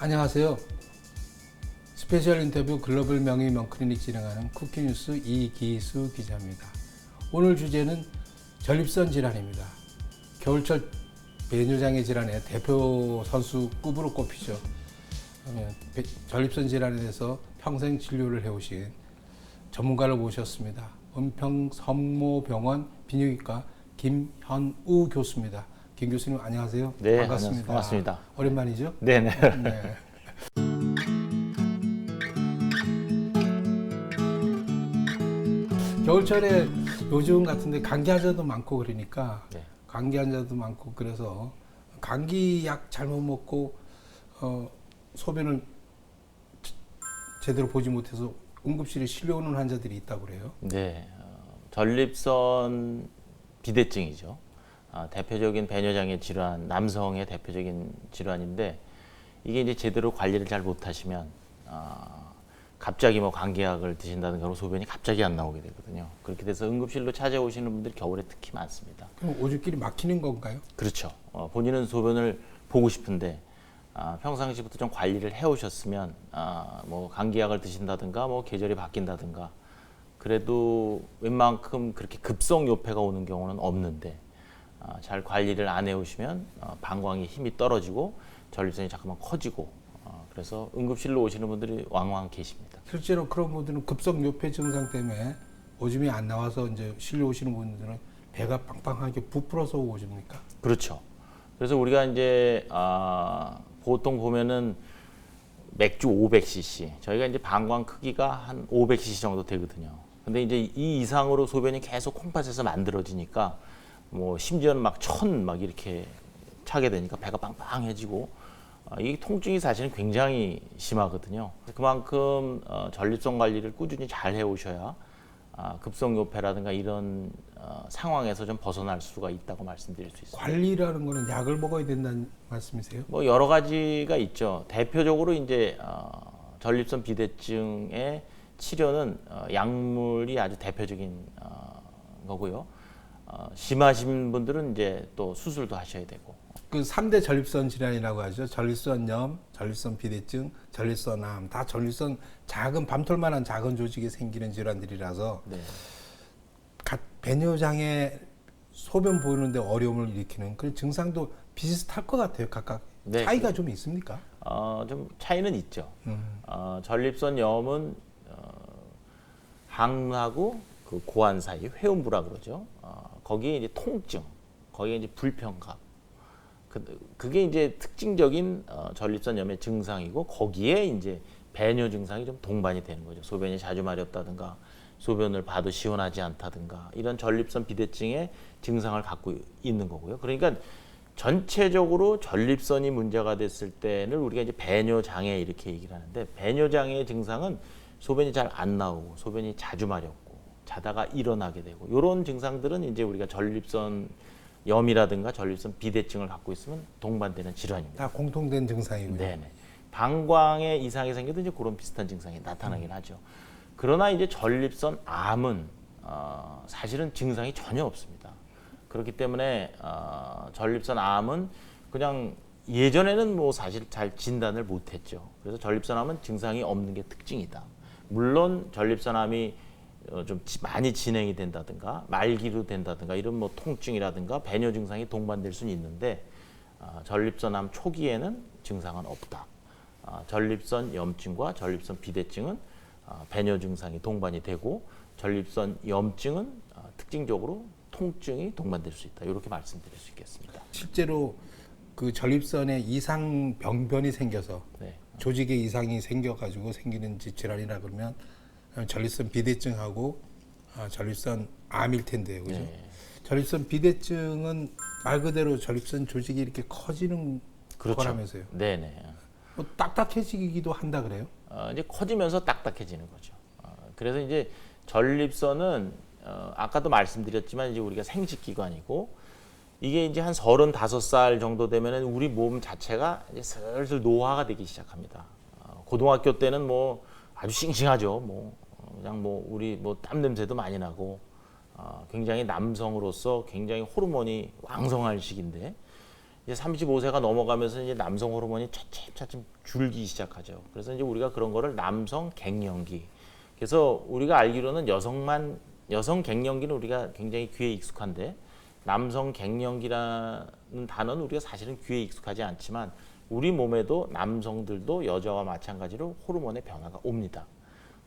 안녕하세요. 스페셜 인터뷰 글로벌 명의명 클리닉 진행하는 쿠키뉴스 이기수 기자입니다. 오늘 주제는 전립선 질환입니다. 겨울철 배뇨장애 질환의 대표 선수급으로 꼽히죠. 전립선 질환에 대해서 평생 진료를 해오신 전문가를 모셨습니다. 은평성모병원 비뇨기과 김현우 교수입니다. 김 교수님 안녕하세요. 네, 반갑습니다. 반갑습니다. 오랜만이죠? 네네. 네. 겨울철에 요즘 같은데 감기 환자도 많고 그러니까 네. 감기 환자도 많고 그래서 감기 약 잘못 먹고 소변을 제대로 보지 못해서 응급실에 실려오는 환자들이 있다고 그래요. 네, 전립선 비대증이죠. 대표적인 배뇨장애 질환, 남성의 대표적인 질환인데 이게 이제 제대로 관리를 잘 못하시면 갑자기 뭐 감기약을 드신다든가 그러면 소변이 갑자기 안 나오게 되거든요. 그렇게 돼서 응급실로 찾아오시는 분들이 겨울에 특히 많습니다. 그럼 오줌길이 막히는 건가요? 그렇죠. 본인은 소변을 보고 싶은데 평상시부터 좀 관리를 해오셨으면 뭐 감기약을 드신다든가 뭐 계절이 바뀐다든가 그래도 웬만큼 그렇게 급성 요폐가 오는 경우는 없는데 잘 관리를 안 해오시면 방광의 힘이 떨어지고 전립선이 자꾸만 커지고 그래서 응급실로 오시는 분들이 왕왕 계십니다. 실제로 그런 분들은 급성 요폐 증상 때문에 오줌이 안 나와서 이제 실려 오시는 분들은 배가 빵빵하게 부풀어서 오십니까? 그렇죠. 그래서 우리가 이제 보통 보면은 맥주 500cc, 저희가 이제 방광 크기가 한 500cc 정도 되거든요. 근데 이제 이 이상으로 소변이 계속 콩팥에서 만들어지니까 뭐 심지어는 막 막 이렇게 차게 되니까 배가 빵빵해지고 이 통증이 사실은 굉장히 심하거든요. 그만큼 전립선 관리를 꾸준히 잘 해오셔야 급성 요폐라든가 이런 상황에서 좀 벗어날 수가 있다고 말씀드릴 수 있습니다. 관리라는 거는 약을 먹어야 된다는 말씀이세요? 뭐 여러 가지가 있죠. 대표적으로 이제 전립선 비대증의 치료는 약물이 아주 대표적인 거고요. 심하신 분들은 이제 또 수술도 하셔야 되고. 그 3대 전립선 질환이라고 하죠. 전립선염, 전립선 비대증, 전립선암. 다 전립선 작은 밤톨만한 작은 조직에 생기는 질환들이라서 네. 배뇨장애 소변 보이는데 어려움을 일으키는 그런 증상도 비슷할 것 같아요. 각각 네, 차이가 좀 있습니까? 좀 차이는 있죠. 전립선염은 항하고 그 고환 사이 회음부라 그러죠. 거기에 이제 통증, 거기에 이제 불편감. 그게 이제 특징적인 전립선염의 증상이고 거기에 이제 배뇨 증상이 좀 동반이 되는 거죠. 소변이 자주 마렵다든가 소변을 봐도 시원하지 않다든가 이런 전립선 비대증의 증상을 갖고 있는 거고요. 그러니까 전체적으로 전립선이 문제가 됐을 때는 우리가 이제 배뇨 장애 이렇게 얘기를 하는데 배뇨 장애의 증상은 소변이 잘 안 나오고 소변이 자주 마렵고 자다가 일어나게 되고 이런 증상들은 이제 우리가 전립선 염이라든가 전립선 비대증을 갖고 있으면 동반되는 질환입니다. 다 공통된 증상이고요. 네네. 방광에 이상이 생겨도 이제 그런 비슷한 증상이 나타나긴 하죠. 그러나 이제 전립선 암은 사실은 증상이 전혀 없습니다. 그렇기 때문에 전립선 암은 그냥 예전에는 뭐 사실 잘 진단을 못했죠. 그래서 전립선 암은 증상이 없는 게 특징이다. 물론 전립선 암이 좀 많이 진행이 된다든가 말기로 된다든가 이런 뭐 통증이라든가 배뇨 증상이 동반될 수는 있는데 전립선암 초기에는 증상은 없다. 전립선 염증과 전립선 비대증은 배뇨 증상이 동반이 되고 전립선 염증은 특징적으로 통증이 동반될 수 있다. 이렇게 말씀드릴 수 있겠습니다. 실제로 그 전립선에 이상 병변이 생겨서 네. 조직에 이상이 생겨가지고 생기는 질환이라 그러면 전립선 비대증하고 전립선 암일 텐데요, 그죠? 네. 전립선 비대증은 말 그대로 전립선 조직이 이렇게 커지는 그렇죠. 거라면서요. 네네. 뭐 딱딱해지기도 한다 그래요? 이제 커지면서 딱딱해지는 거죠. 그래서 이제 전립선은 아까도 말씀드렸지만 이제 우리가 생殖기관이고 이게 이제 한 35살 정도 되면은 우리 몸 자체가 이제 슬슬 노화가 되기 시작합니다. 고등학교 때는 뭐 아주 싱싱하죠. 뭐 그냥 뭐 우리 뭐 땀 냄새도 많이 나고 굉장히 남성으로서 굉장히 호르몬이 왕성할 시기인데 이제 35세가 넘어가면서 이제 남성 호르몬이 차츰 줄기 시작하죠. 그래서 이제 우리가 그런 거를 남성 갱년기. 그래서 우리가 알기로는 여성 갱년기는 우리가 굉장히 귀에 익숙한데 남성 갱년기라는 단어는 우리가 사실은 귀에 익숙하지 않지만 우리 몸에도 남성들도 여자와 마찬가지로 호르몬의 변화가 옵니다.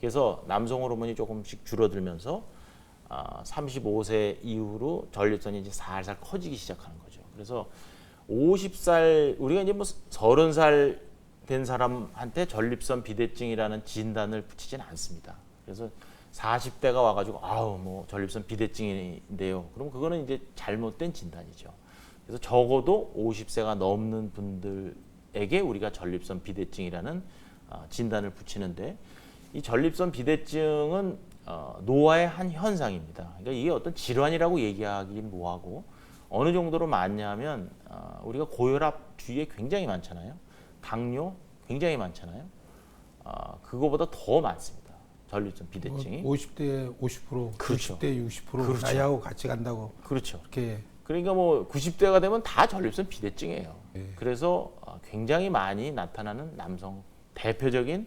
그래서 남성 호르몬이 조금씩 줄어들면서 35세 이후로 전립선이 이제 살살 커지기 시작하는 거죠. 그래서 50살 우리가 이제 뭐 30살 된 사람한테 전립선 비대증이라는 진단을 붙이진 않습니다. 그래서 40대가 와가지고 아우 뭐 전립선 비대증인데요. 그럼 그거는 이제 잘못된 진단이죠. 그래서 적어도 50세가 넘는 분들에게 우리가 전립선 비대증이라는 진단을 붙이는데 이 전립선 비대증은 노화의 한 현상입니다. 그러니까 이게 어떤 질환이라고 얘기하기는 뭐하고 어느 정도로 많냐면 우리가 고혈압 주위에 굉장히 많잖아요. 당뇨 굉장히 많잖아요. 그거보다 더 많습니다. 전립선 비대증이. 50대 50%, 그렇죠. 60대 60% 그렇죠. 나이하고 같이 간다고. 그렇죠. 이렇게 그러니까 뭐 90대가 되면 다 전립선 비대증이에요. 네. 그래서 굉장히 많이 나타나는 대표적인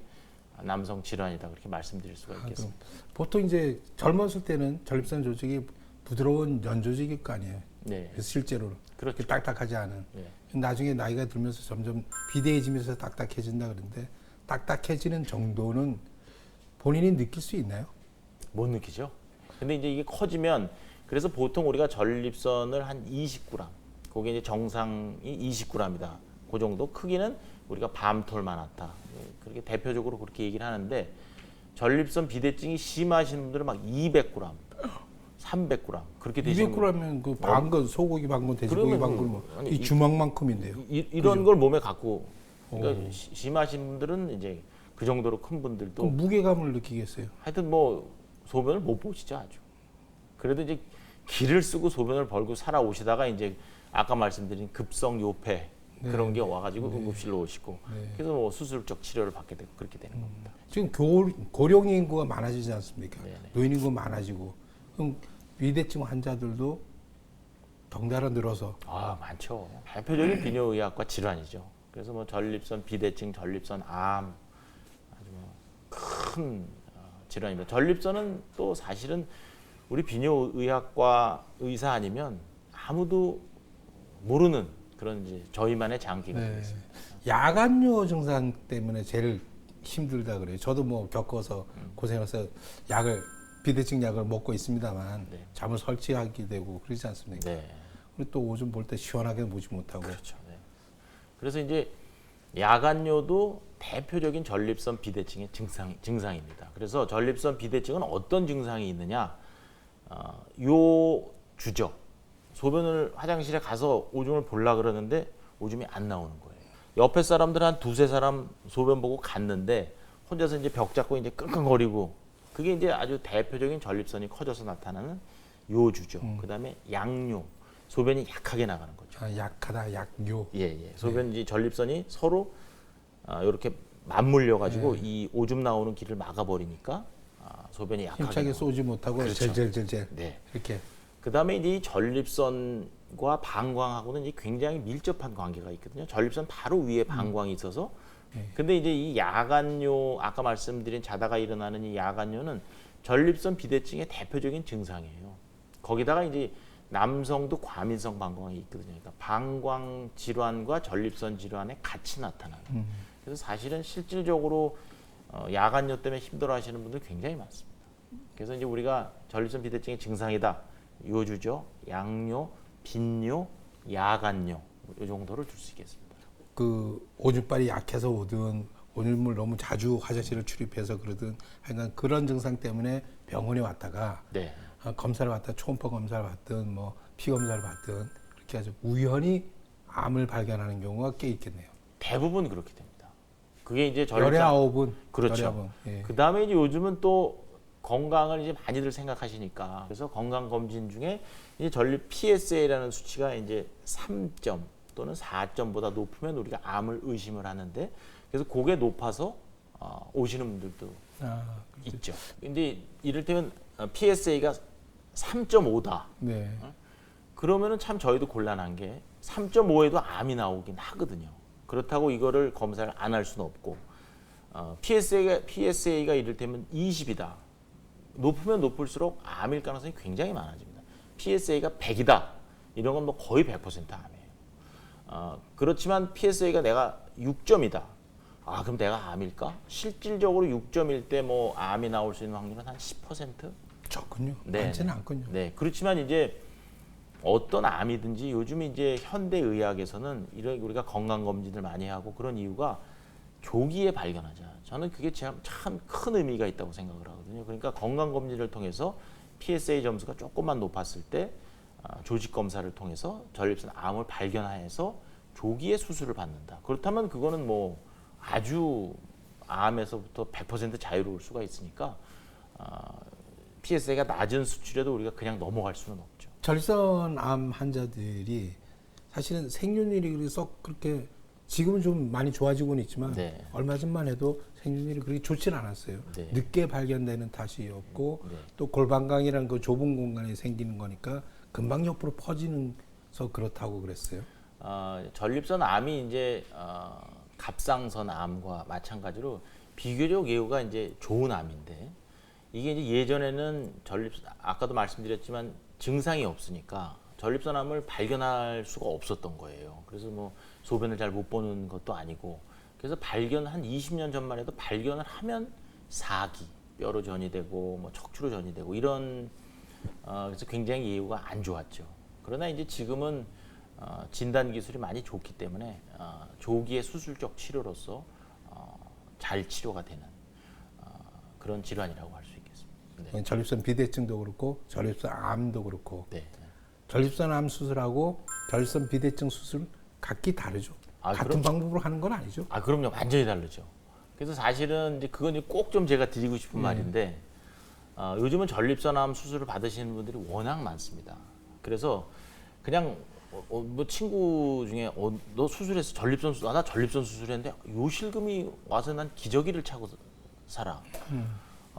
남성 질환이다 그렇게 말씀드릴 수가 있겠습니다. 보통 이제 젊었을 때는 전립선 조직이 부드러운 연 조직일 거 아니에요. 네, 그래서 실제로는 그렇죠. 이렇게 딱딱하지 않은. 네. 나중에 나이가 들면서 점점 비대해지면서 딱딱해진다 그러는데 딱딱해지는 정도는 본인이 느낄 수 있나요? 못 느끼죠. 근데 이제 이게 커지면 그래서 보통 우리가 전립선을 한 20g, 그게 이제 정상이 20g이다. 그 정도 크기는 우리가 밤톨만 하다. 그렇게 대표적으로 그렇게 얘기를 하는데 전립선 비대증이 심하신 분들은 막 200g, 300g 그렇게 되시는 200g면 그 반건 소고기 반건 돼지고기 그러면 반건 뭐 아니, 이 주먹만큼인데요. 이런 걸 몸에 갖고 오. 그러니까 심하신 분들은 이제 그 정도로 큰 분들도 그럼 무게감을 느끼겠어요. 하여튼 뭐 소변을 못 보시죠 아주. 그래도 이제 기를 쓰고 소변을 벌고 살아오시다가 이제 아까 말씀드린 급성 요폐 네. 그런 게 와가지고 응급실로 오시고 네. 그래서 뭐 수술적 치료를 받게 되고 그렇게 되는 겁니다. 지금 고령 인구가 많아지지 않습니까? 네네. 노인 인구 많아지고 그럼 비대증 환자들도 덩달아 늘어서 아 많죠. 대표적인 비뇨의학과 질환이죠. 그래서 뭐 전립선 비대증, 전립선 암 아주 큰 질환입니다. 전립선은 또 사실은 우리 비뇨의학과 의사 아니면 아무도 모르는 그런 이제 저희만의 장기가 네. 있습니다. 야간요 증상 때문에 제일 힘들다 그래요. 저도 뭐 겪어서 고생해서 비대증 약을 먹고 있습니다만 네. 잠을 설치하게 되고 그러지 않습니까? 네, 그리고 또 오줌 볼 때 시원하게 보지 못하고 그렇죠. 네. 그래서 이제 야간요도 대표적인 전립선 비대증의 증상입니다. 그래서 전립선 비대증은 어떤 증상이 있느냐? 요 주죠. 소변을 화장실에 가서 오줌을 볼라 그러는데 오줌이 안 나오는 거예요. 옆에 사람들 한 두세 사람 소변 보고 갔는데 혼자서 이제 벽 잡고 이제 끙끙거리고 그게 이제 아주 대표적인 전립선이 커져서 나타나는 요주죠. 그다음에 양요. 소변이 약하게 나가는 거죠. 아, 약하다 약요. 예. 소변 이제 전립선이 서로 이렇게 맞물려 가지고 네. 이 오줌 나오는 길을 막아 버리니까 소변이 약하게 힘차게 나오는 쏘지 못하고 그렇죠. 젤젤젤젤 네. 이렇게 그다음에 이제 이 전립선과 방광하고는 이제 굉장히 밀접한 관계가 있거든요. 전립선 바로 위에 방광이 있어서 네. 근데 이제 이 야간요 아까 말씀드린 자다가 일어나는 이 야간요는 전립선 비대증의 대표적인 증상이에요. 거기다가 이제 남성도 과민성 방광이 있거든요. 그러니까 방광 질환과 전립선 질환에 같이 나타나는. 그래서 사실은 실질적으로 야간요 때문에 힘들어하시는 분들 굉장히 많습니다. 그래서 이제 우리가 전립선 비대증의 증상이다. 요주죠, 양요, 빈요, 야간요 이 정도를 줄 수 있겠습니다. 그 오줌발이 약해서 오든 오줌을 너무 자주 화장실을 출입해서 그러든 하여간 그런 증상 때문에 병원에 왔다가 네, 검사를 받다 초음파 검사를 받든 뭐 피 검사를 받든 그렇게 해서 우연히 암을 발견하는 경우가 꽤 있겠네요. 대부분 그렇게 됩니다. 그게 이제 열의 아홉은 그렇죠. 열의 아홉은, 예. 그 다음에 이제 요즘은 또 건강을 이제 많이들 생각하시니까 그래서 건강 검진 중에 이제 전립 PSA라는 수치가 이제 3점 또는 4점보다 높으면 우리가 암을 의심을 하는데 그래서 그게 높아서 오시는 분들도 있죠. 근데 이를테면 PSA가 3.5다. 네. 그러면은 참 저희도 곤란한 게 3.5에도 암이 나오긴 하거든요. 그렇다고 이거를 검사를 안 할 수는 없고 PSA가 이를테면 20이다. 높으면 높을수록 암일 가능성이 굉장히 많아집니다. PSA가 100이다. 이런 건 뭐 거의 100% 암이에요. 그렇지만 PSA가 내가 6점이다. 그럼 내가 암일까? 실질적으로 6점일 때 뭐 암이 나올 수 있는 확률은 한 10%? 적군요. 네. 많지는 않군요. 네. 그렇지만 이제 어떤 암이든지 요즘 이제 현대 의학에서는 이런 우리가 건강 검진을 많이 하고 그런 이유가 조기에 발견하자. 저는 그게 참 큰 의미가 있다고 생각을 하거든요. 그러니까 건강 검진을 통해서 PSA 점수가 조금만 높았을 때 조직 검사를 통해서 전립선 암을 발견해서 조기에 수술을 받는다. 그렇다면 그거는 뭐 아주 암에서부터 100% 자유로울 수가 있으니까 PSA가 낮은 수치라도 우리가 그냥 넘어갈 수는 없죠. 전립선암 환자들이 사실은 생존율이 썩 그렇게 지금은 좀 많이 좋아지고는 있지만 네. 얼마 전만 해도 생존율이 그렇게 좋지는 않았어요. 네. 늦게 발견되는 탓이었고 네. 또 골반강이라는 그 좁은 공간에 생기는 거니까 금방 옆으로 퍼지는서 그렇다고 그랬어요. 전립선 암이 이제 갑상선 암과 마찬가지로 비교적 예후가 이제 좋은 암인데 이게 이제 예전에는 전립선 아까도 말씀드렸지만 증상이 없으니까 전립선암을 발견할 수가 없었던 거예요. 그래서 뭐 소변을 잘 못 보는 것도 아니고 그래서 발견 한 20년 전만 해도 발견을 하면 사기, 뼈로 전이 되고 뭐 척추로 전이 되고 이런 그래서 굉장히 예후가 안 좋았죠. 그러나 이제 지금은 진단 기술이 많이 좋기 때문에 조기의 수술적 치료로서 잘 치료가 되는 그런 질환이라고 할 수 있겠습니다. 네. 전립선 비대증도 그렇고 전립선 암도 그렇고 네. 전립선 암 수술하고 전립선 비대증 수술 각기 다르죠. 같은 방법으로 하는 건 아니죠. 그럼요. 완전히 다르죠. 그래서 사실은 이제 그건 꼭 좀 제가 드리고 싶은 말인데 요즘은 전립선암 수술을 받으시는 분들이 워낙 많습니다. 그래서 그냥 뭐 친구 중에 너 수술했어 전립선 수술 나 전립선 수술했는데 요실금이 와서 난 기저귀를 차고 살아.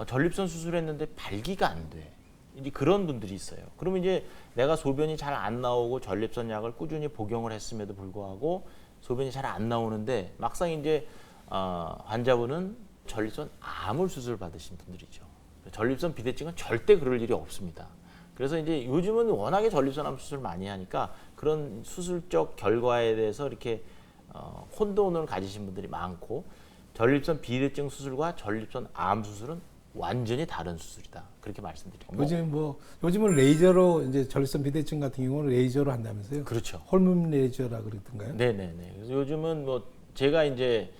전립선 수술했는데 발기가 안 돼. 이제 그런 분들이 있어요. 그러면 이제 내가 소변이 잘 안 나오고 전립선 약을 꾸준히 복용을 했음에도 불구하고 소변이 잘 안 나오는데 막상 이제 환자분은 전립선 암을 수술 받으신 분들이죠. 전립선 비대증은 절대 그럴 일이 없습니다. 그래서 이제 요즘은 워낙에 전립선 암 수술 많이 하니까 그런 수술적 결과에 대해서 이렇게 혼돈을 가지신 분들이 많고 전립선 비대증 수술과 전립선 암 수술은 완전히 다른 수술이다. 그렇게 말씀드립니다. 요즘은 레이저로 이제 전립선 비대증 같은 경우는 레이저로 한다면서요? 그렇죠. 홀몸 레이저라 그러던가요? 네네네. 그래서 요즘은 뭐 제가 이제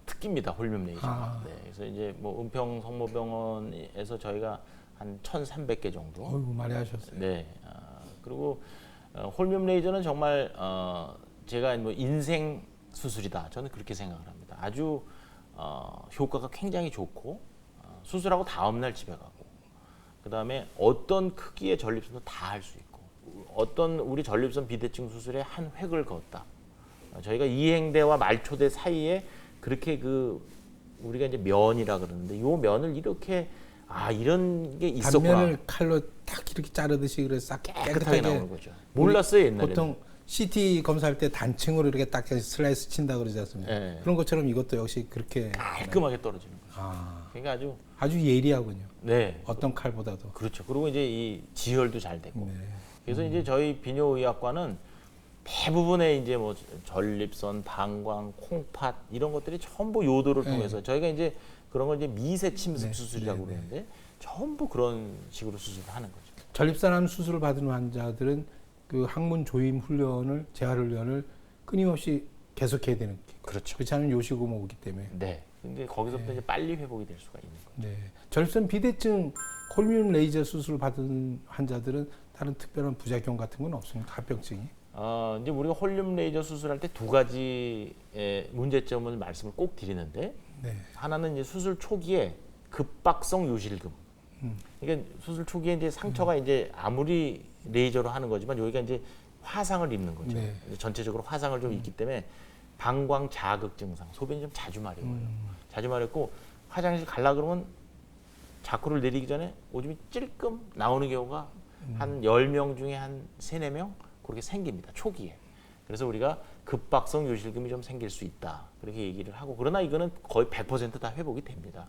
특기입니다. 홀몸 레이저. 네. 그래서 이제 뭐 은평 성모병원에서 저희가 한 1,300개 정도. 어이구 많이 하셨어요. 네. 그리고 홀몸 레이저는 정말 제가 뭐 인생 수술이다. 저는 그렇게 생각을 합니다. 아주 효과가 굉장히 좋고 수술하고 다음 날 집에 가고 그다음에 어떤 크기의 전립선도 다 할 수 있고 어떤 우리 전립선 비대증 수술에 한 획을 그었다. 저희가 이행대와 말초대 사이에 그렇게 우리가 이제 면이라 그러는데 이 면을 이렇게 이런 게 있었구나. 단면을 칼로 딱 이렇게 자르듯이 그래서 싹 깨끗하게 나오는 거죠. 몰랐어요 옛날에. 보통 CT 검사할 때 단층으로 이렇게 딱 슬라이스 친다 그러지 않습니까? 네. 그런 것처럼 이것도 역시 그렇게 깔끔하게 떨어지는 거죠. 그러니까 아주 예리하군요. 네. 어떤 칼보다도. 그렇죠. 그리고 이제 이 지혈도 잘 되고. 네. 그래서 이제 저희 비뇨의학과는 대부분의 이제 뭐 전립선, 방광, 콩팥 이런 것들이 전부 요도를 통해서 저희가 이제 그런 걸 이제 미세 침습 수술이라고 그러는데 전부 그런 식으로 수술을 하는 거죠. 전립선암 수술을 받은 환자들은 그 항문 조임 훈련을 재활 훈련을 끊임없이 계속해야 되는 게 그렇죠. 그렇지 않으면 요실금 오기 때문에. 네. 근데 거기서부터 이제 빨리 회복이 될 수가 있는 거죠. 네. 전립선 비대증 홀뮨 레이저 수술을 받은 환자들은 다른 특별한 부작용 같은 건 없습니까? 합병증이? 이제 우리가 홀륨 레이저 수술할 때 두 가지의 문제점을 말씀을 꼭 드리는데 하나는 이제 수술 초기에 급박성 요실금. 그러니까 수술 초기에 이제 상처가 이제 아무리 레이저로 하는 거지만 여기가 이제 화상을 입는 거죠. 네. 전체적으로 화상을 좀 입기 때문에 방광 자극 증상, 소변이 좀 자주 마려워요. 자주 마렵고 화장실 갈라 그러면 자쿠를 내리기 전에 오줌이 찔끔 나오는 경우가 한 10명 중에 한 3, 4명 그렇게 생깁니다. 초기에. 그래서 우리가 급박성 요실금이 좀 생길 수 있다. 그렇게 얘기를 하고 그러나 이거는 거의 100%다 회복이 됩니다.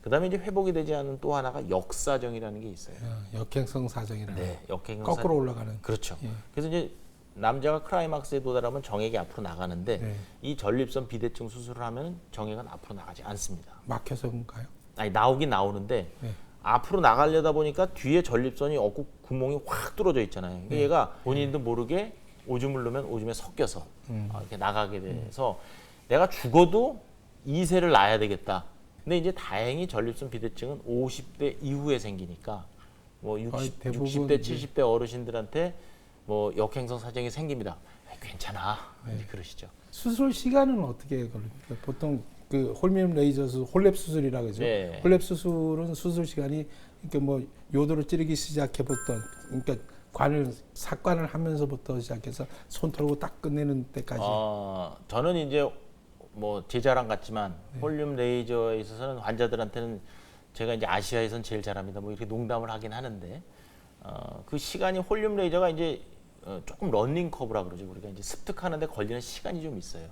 그다음에 이제 회복이 되지 않은 또 하나가 역사정이라는 게 있어요. 역행성 사정이라는 네, 역행성 거꾸로 올라가는. 그렇죠. 예. 그래서 이제 남자가 크라이막스에 도달하면 정액이 앞으로 나가는데 네. 이 전립선 비대증 수술을 하면 정액은 앞으로 나가지 않습니다. 막혀서인가요? 아니 나오긴 나오는데 네. 앞으로 나가려다 보니까 뒤에 전립선이 없고 구멍이 확 뚫어져 있잖아요. 그러니까 얘가 본인도 모르게 오줌을 누면 오줌에 섞여서 이렇게 나가게 돼서 내가 죽어도 2세를 낳아야 되겠다. 근데 이제 다행히 전립선 비대증은 50대 이후에 생기니까 뭐 60, 대부분 60대, 이제 70대 어르신들한테 뭐 역행성 사정이 생깁니다. 괜찮아. 이제 그러시죠. 수술 시간은 어떻게 걸립니까? 보통 그 홀미움 레이저 수술, 홀랩 수술이라고 그러죠. 네. 홀랩 수술은 수술 시간이 그러니까 뭐 요도를 찌르기 시작해부터 그러니까 삭관을 하면서부터 시작해서 손 털고 딱 끝내는 때까지. 저는 이제 뭐 제 자랑 같지만 홀륨 레이저에 있어서는 환자들한테는 제가 이제 아시아에선 제일 잘합니다. 뭐 이렇게 농담을 하긴 하는데 그 시간이 홀륨 레이저가 이제 조금 러닝 커브라 그러죠. 우리가 이제 습득하는데 걸리는 시간이 좀 있어요.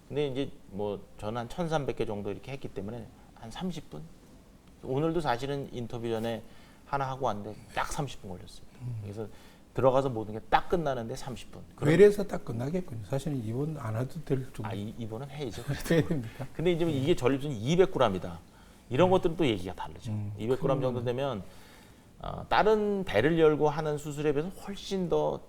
근데 이제 뭐 저는 한 1,300개 정도 이렇게 했기 때문에 한 30분. 오늘도 사실은 인터뷰 전에 하나 하고 왔는데 딱 30분 걸렸습니다. 그래서 들어가서 모든 게 딱 끝나는데 30분. 외래에서 딱 끝나겠군요. 사실은 입원 안 해도 될 정도. 이번은 해야죠. 해야 됩니까? 근데 이제 이게 전립선이 200g이다. 이런 것들은 또 얘기가 다르죠. 200g 정도 되면 다른 배를 열고 하는 수술에 비해서 훨씬 더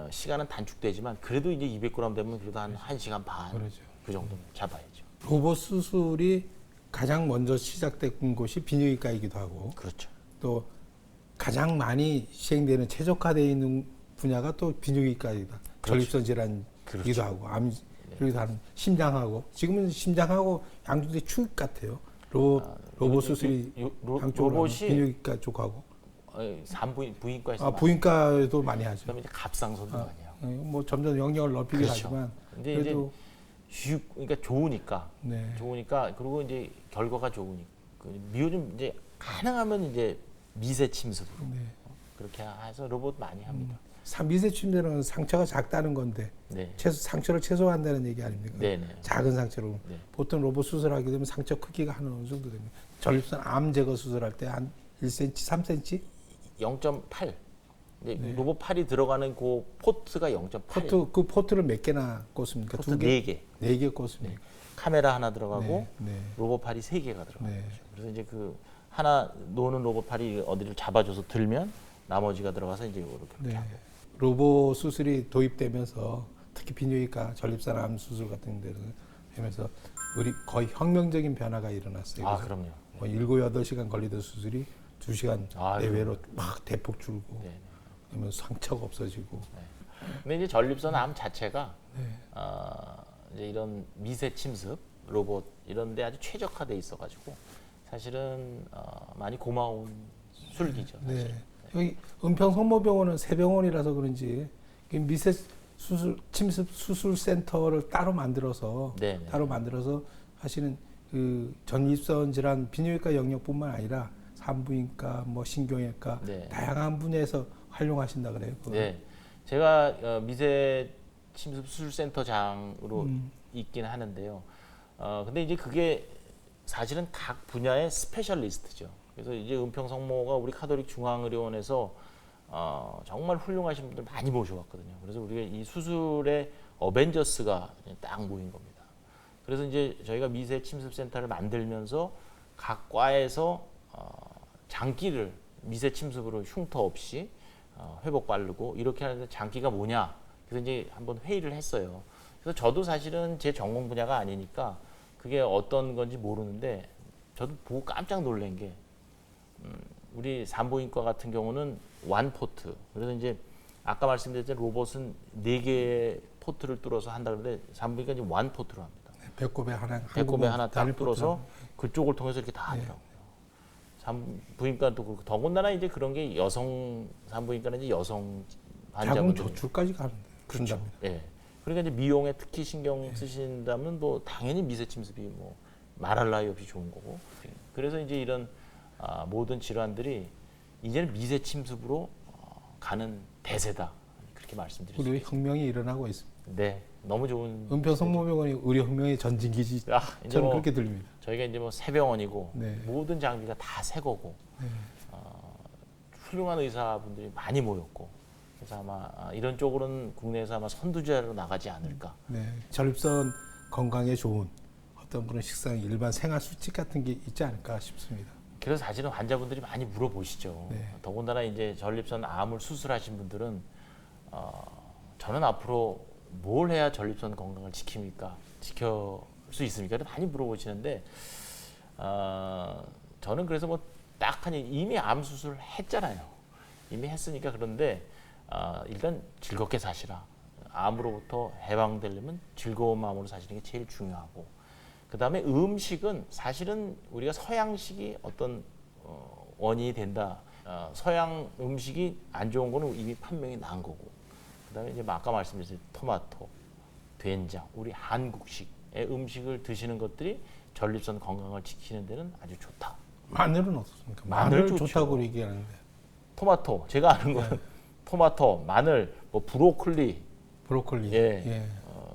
시간은 단축되지만 그래도 이제 200g 되면 그래도 한 1시간 반. 그렇죠. 그 정도 잡아야죠. 로봇 수술이 가장 먼저 시작된 곳이 비뇨기과이기도 하고 그렇죠. 또 가장 많이 시행되는 최적화되어 있는 분야가 또 비뇨기과이다. 전립선 질환이기도 하고 암이기도 하는 심장하고 지금은 심장하고 양쪽에 축 같아요. 로봇 수술이 양쪽으로 로봇이 비뇨기과 쪽하고 산부인과에서 부인과도 많이 하죠. 그다음에 이제 갑상선도 많이 하고. 뭐 점점 영역을 넓히긴 그렇죠. 하지만 근데 그래도 그러니까 좋으니까 네. 좋으니까 그리고 이제 결과가 좋으니까 미요즘 이제 가능하면 이제 미세 침습으로 네. 그렇게 해서 로봇 많이 합니다. 미세 침대는 상처가 작다는 건데 네. 상처를 최소화한다는 얘기 아닙니까? 네네. 작은 상처로 네. 보통 로봇 수술하게 되면 상처 크기가 한 어느 정도 됩니다. 전립선 암 제거 수술할 때 한 1cm, 3cm 0.8. 로봇 팔이 들어가는 그 포트가 0.8. 그 포트를 몇 개나 꽂습니까? 포트 두 개? 4개. 네 개 꽂습니까? 카메라 하나 들어가고 네. 로봇 팔이 3개가 들어가요. 네. 그래서 이제 그 하나 노는 로봇 팔이 어디를 잡아줘서 들면 나머지가 들어가서 이제 이렇게 네. 하고. 로봇 수술이 도입되면서 특히 비뇨기과 전립선 암 수술 같은 데는 되면서 우리 거의 혁명적인 변화가 일어났어요. 아, 그래서 그럼요. 뭐 7, 8시간 걸리던 수술이 2시간 내외로 막 대폭 줄고 네. 그러면 상처가 없어지고 근데 이제 전립선 암 자체가 네. 이제 이런 미세 침습 로봇 이런 데 아주 최적화돼 있어가지고 사실은 많이 고마운 술기죠. 사실. 네. 여기 은평성모병원은 새 병원이라서 그런지 미세 수술 침습 수술 센터를 따로 만들어서 네. 하시는 그 전립선 질환 비뇨기과 영역뿐만 아니라 산부인과 뭐 신경외과 네. 다양한 분야에서 활용하신다 그래요. 그거. 네, 제가 미세 침습 수술센터장으로 있긴 하는데요. 근데 이제 그게 사실은 각 분야의 스페셜리스트죠. 그래서 이제 은평성모가 우리 카톨릭 중앙의료원에서 정말 훌륭하신 분들 많이 모셔왔거든요. 그래서 우리가 이 수술의 어벤져스가 딱 모인 겁니다. 그래서 이제 저희가 미세 침습 센터를 만들면서 각 과에서 장기를 미세 침습으로 흉터 없이 회복 바르고 이렇게 하는데 장기가 뭐냐? 그래서 이제 한번 회의를 했어요. 그래서 저도 사실은 제 전공 분야가 아니니까 그게 어떤 건지 모르는데 저도 보고 깜짝 놀란 게 우리 산부인과 같은 경우는 완포트. 그래서 이제 아까 말씀드렸던 로봇은 4개의 포트를 뚫어서 한다 그러는데 산부인과 이제 완포트로 합니다. 배꼽에 하나 딱 뚫어서 그쪽을 통해서 이렇게 다 하더라고요. 산부인과도 그렇고 더군다나 이제 그런 게 여성 산부인과는 이제 여성 자궁 환자분들 조출까지 가는데 그렇죠. 그런답니다. 예. 그러니까 이제 미용에 특히 신경 쓰신다면 뭐 당연히 미세 침습이 뭐 말할 나위 없이 좋은 거고. 그래서 이제 이런 모든 질환들이 이제는 미세 침습으로 가는 대세다. 그렇게 말씀드릴 수 우리 있습니다. 혁명이 일어나고 있습니다. 네, 너무 좋은. 은평 성모병원이 의료혁명의 전진기지처럼 이제 뭐 그렇게 들립니다. 저희가 이제 뭐 새 병원이고 네. 모든 장비가 다 새 거고 네. 훌륭한 의사분들이 많이 모였고 그래서 아마 이런 쪽으로는 국내에서 아마 선두주자로 나가지 않을까. 네. 전립선 건강에 좋은 어떤 그런 식상 일반 생활 수칙 같은 게 있지 않을까 싶습니다. 그래서 사실은 환자분들이 많이 물어보시죠. 네. 더군다나 이제 전립선 암을 수술하신 분들은 저는 앞으로 뭘 해야 전립선 건강을 지킬 수 있습니까? 많이 물어보시는데 저는 그래서 뭐 딱하니 이미 암 수술 했잖아요. 이미 했으니까 그런데 일단 즐겁게 사시라. 암으로부터 해방되려면 즐거운 마음으로 사시는 게 제일 중요하고 그 다음에 음식은 사실은 우리가 서양식이 어떤 원인이 된다. 서양 음식이 안 좋은 거는 이미 판명이 난 거고 그 다음에 이제 아까 말씀드린 토마토, 된장, 우리 한국식의 음식을 드시는 것들이 전립선 건강을 지키는 데는 아주 좋다. 마늘은 어떻습니까? 마늘 마늘 좋죠. 좋다고 얘기하는데. 토마토, 제가 아는 건 토마토, 마늘, 뭐 브로콜리, 브로콜리. 예.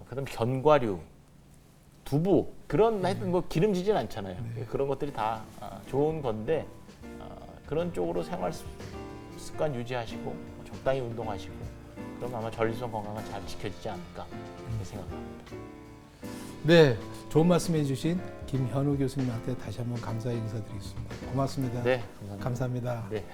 그다음 견과류, 두부 그런 하여튼 뭐 기름지진 않잖아요. 그런 것들이 다 좋은 건데 그런 쪽으로 생활 습관 유지하시고 적당히 운동하시고 그럼 아마 전립선 건강은 잘 지켜지지 않을까 이렇게 생각합니다. 네, 좋은 말씀해 주신 김현우 교수님한테 다시 한번 감사의 인사드리겠습니다. 고맙습니다. 네, 감사합니다. 감사합니다. 네.